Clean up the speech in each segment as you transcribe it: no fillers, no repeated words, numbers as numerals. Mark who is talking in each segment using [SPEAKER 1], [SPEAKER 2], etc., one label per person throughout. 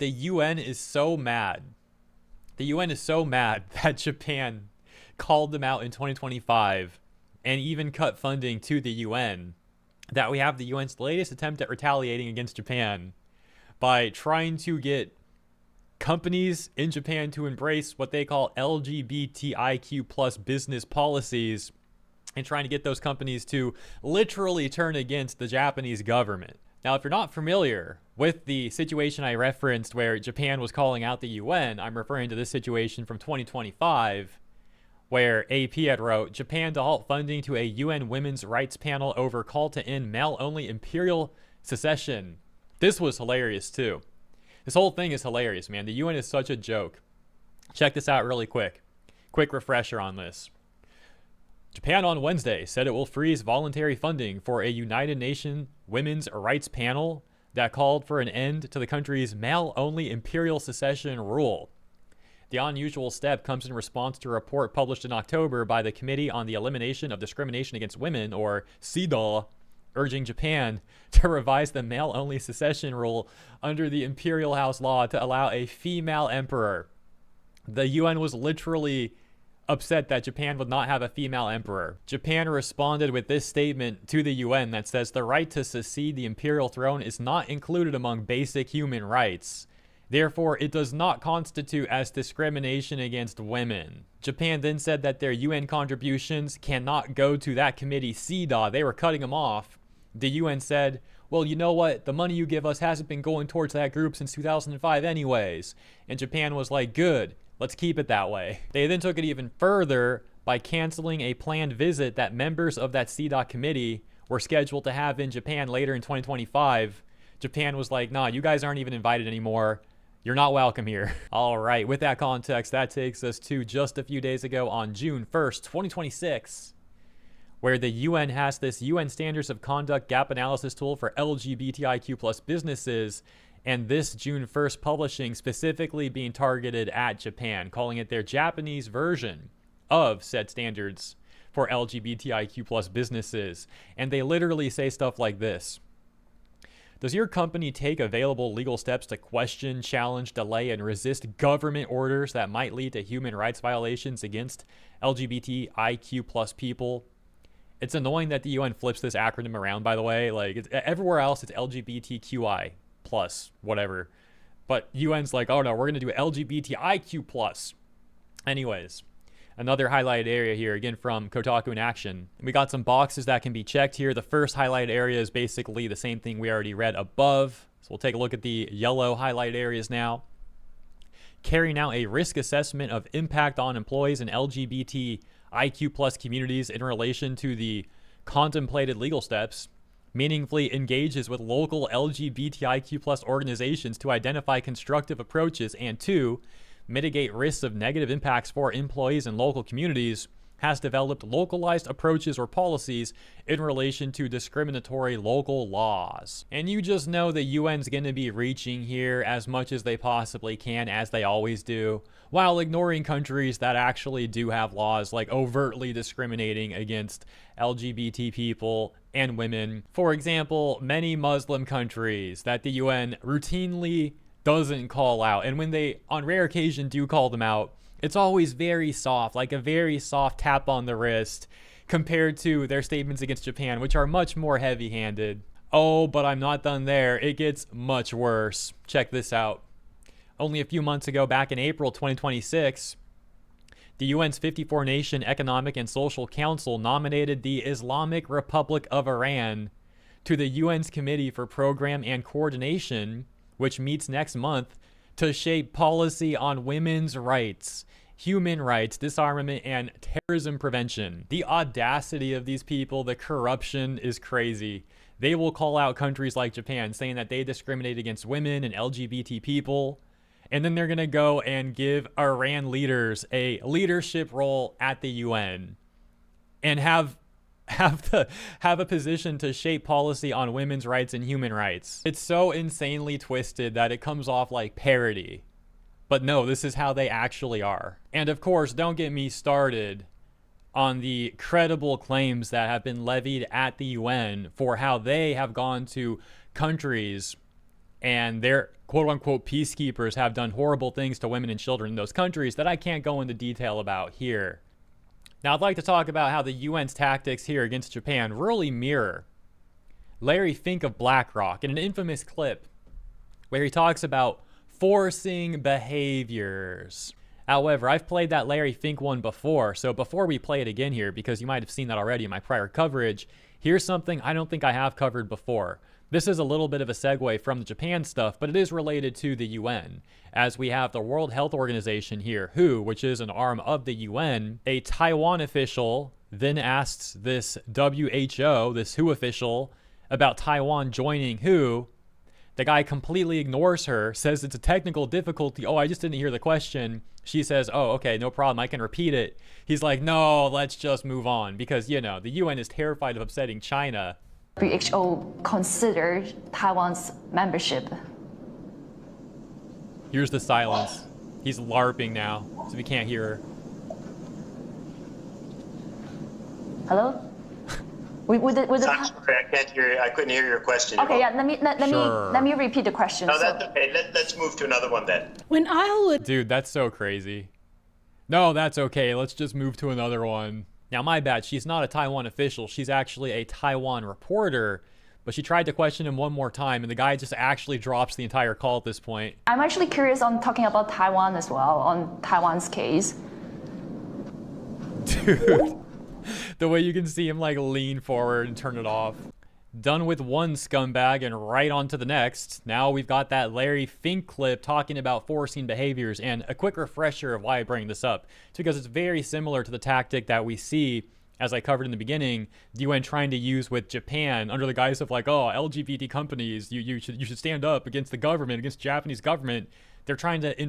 [SPEAKER 1] The UN is so mad. The UN is so mad that Japan called them out in 2025 and even cut funding to the UN that we have the UN's latest attempt at retaliating against Japan by trying to get companies in Japan to embrace what they call LGBTIQ plus business policies and trying to get those companies to literally turn against the Japanese government. Now, if you're not familiar with the situation I referenced where Japan was calling out the UN, I'm referring to this situation from 2025 where AP had wrote, Japan to halt funding to a UN women's rights panel over call to end male-only imperial secession. This was hilarious too. This whole thing is hilarious, man. The UN is such a joke. Check this out really quick. Quick refresher on this. Japan on Wednesday said it will freeze voluntary funding for a United Nations women's rights panel that called for an end to the country's male-only imperial secession rule. The unusual step comes in response to a report published in October by the Committee on the Elimination of Discrimination Against Women, or CEDAW, urging Japan to revise the male-only secession rule under the Imperial House law to allow a female emperor. The UN was literally upset that Japan would not have a female emperor. Japan responded with this statement to the UN that says the right to succeed the imperial throne is not included among basic human rights. Therefore, it does not constitute as discrimination against women. Japan then said that their UN contributions cannot go to that committee, CEDAW. They were cutting them off. The UN said, well, you know what? The money you give us hasn't been going towards that group since 2005 anyways. And Japan was like, good, let's keep it that way. They then took it even further by canceling a planned visit that members of that CEDAW committee were scheduled to have in Japan later in 2025. Japan was like, nah, you guys aren't even invited anymore. You're not welcome here. All right, with that context, that takes us to just a few days ago on June 1st, 2026, where the UN has this UN Standards of Conduct Gap Analysis tool for LGBTIQ plus businesses, and this June 1st publishing specifically being targeted at Japan, calling it their Japanese version of said standards for LGBTIQ plus businesses. And they literally say stuff like this. Does your company take available legal steps to question, challenge, delay, and resist government orders that might lead to human rights violations against LGBTIQ plus people? It's annoying that the UN flips this acronym around, by the way. Like, everywhere else, it's LGBTQI plus, whatever. But UN's like, oh no, we're going to do LGBTIQ plus. Anyways, another highlighted area here, again from Kotaku in action. We got some boxes that can be checked here. The first highlighted area is basically the same thing we already read above. So we'll take a look at the yellow highlighted areas now. Carrying out a risk assessment of impact on employees and LGBTIQ plus communities in relation to the contemplated legal steps. Meaningfully engages with local LGBTIQ plus organizations to identify constructive approaches, and 2, mitigate risks of negative impacts for employees and local communities, has developed localized approaches or policies in relation to discriminatory local laws. And you just know the UN's going to be reaching here as much as they possibly can, as they always do, while ignoring countries that actually do have laws like overtly discriminating against LGBT people and women. For example, many Muslim countries that the UN routinely doesn't call out, and when they on rare occasion do call them out, it's always very soft, like a very soft tap on the wrist compared to their statements against Japan, which are much more heavy-handed. Oh, but I'm not done there. It gets much worse. Check this out. Only a few months ago, back in April 2026, the UN's 54-nation Economic and Social Council nominated the Islamic Republic of Iran to the UN's Committee for Program and Coordination, which meets next month, to shape policy on women's rights, human rights, disarmament, and terrorism prevention. The audacity of these people, the corruption is crazy. They will call out countries like Japan, saying that they discriminate against women and LGBT people, and then they're going to go and give Iran leaders a leadership role at the UN and have a position to shape policy on women's rights and human rights. It's so insanely twisted that it comes off like parody. But no, this is how they actually are. And of course, don't get me started on the credible claims that have been levied at the UN for how they have gone to countries and their quote-unquote peacekeepers have done horrible things to women and children in those countries that I can't go into detail about here. Now, I'd like to talk about how the UN's tactics here against Japan really mirror Larry Fink of BlackRock in an infamous clip where he talks about forcing behaviors. However, I've played that Larry Fink one before, so before we play it again here, because you might have seen that already in my prior coverage, here's something I don't think I have covered before. This is a little bit of a segue from the Japan stuff, but it is related to the UN, as we have the World Health Organization here, WHO, which is an arm of the UN. A Taiwan official then asks this WHO, this WHO official, about Taiwan joining WHO. The guy completely ignores her, says it's a technical difficulty. Oh, I just didn't hear the question. She says, oh, okay, no problem, I can repeat it. He's like, no, let's just move on, because, you know, the UN is terrified of upsetting China.
[SPEAKER 2] WHO considered Taiwan's membership.
[SPEAKER 1] Here's the silence. He's LARPing now, so we can't hear her.
[SPEAKER 2] Hello?
[SPEAKER 3] I'm sorry, I can't hear you. I couldn't hear your question.
[SPEAKER 2] Okay, yeah, let me repeat the question.
[SPEAKER 3] No, that's okay. Let's move to another one then.
[SPEAKER 1] Dude, that's so crazy. No, that's okay. Let's just move to another one. Now, my bad. She's not a Taiwan official. She's actually a Taiwan reporter. But she tried to question him one more time, and the guy just actually drops the entire call at this point.
[SPEAKER 2] I'm actually curious on talking about Taiwan as well, on Taiwan's case.
[SPEAKER 1] Dude, the way you can see him like lean forward and turn it off. Done with one scumbag and right on to the next. Now we've got that Larry Fink clip talking about forcing behaviors, and a quick refresher of why I bring this up. It's because it's very similar to the tactic that we see, as I covered in the beginning, the UN trying to use with Japan under the guise of like, oh, LGBT companies, you should stand up against the government, against the Japanese government. They're trying to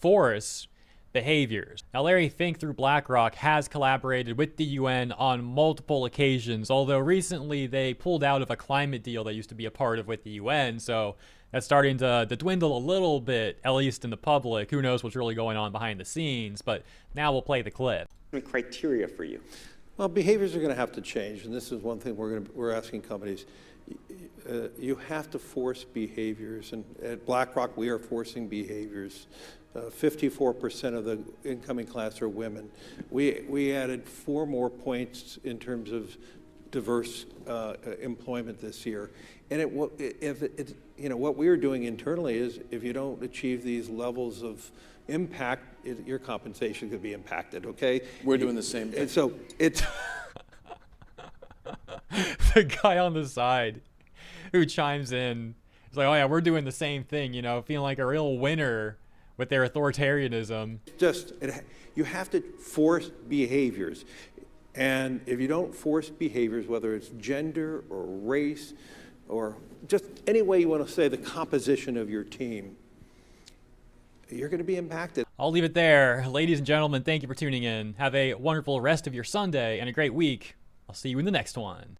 [SPEAKER 1] force behaviors. Now, Larry Fink through BlackRock has collaborated with the UN on multiple occasions, although recently they pulled out of a climate deal they used to be a part of with the UN, so that's starting to dwindle a little bit, at least in the public. Who knows what's really going on behind the scenes, but now we'll play the clip.
[SPEAKER 4] Criteria for you?
[SPEAKER 5] Well, behaviors are going to have to change, and this is one thing we're asking companies. You have to force behaviors, and at BlackRock we are forcing behaviors. 54% of the incoming class are women. We added 4 more points in terms of diverse employment this year, and what we are doing internally is if you don't achieve these levels of impact, your compensation could be impacted. Okay,
[SPEAKER 4] we're doing the same thing.
[SPEAKER 5] And so it's
[SPEAKER 1] the guy on the side who chimes in. He's like, oh yeah, we're doing the same thing, you know, feeling like a real winner with their authoritarianism.
[SPEAKER 5] You have to force behaviors. And if you don't force behaviors, whether it's gender or race or just any way you want to say the composition of your team, you're going to be impacted.
[SPEAKER 1] I'll leave it there. Ladies and gentlemen, thank you for tuning in. Have a wonderful rest of your Sunday and a great week. I'll see you in the next one.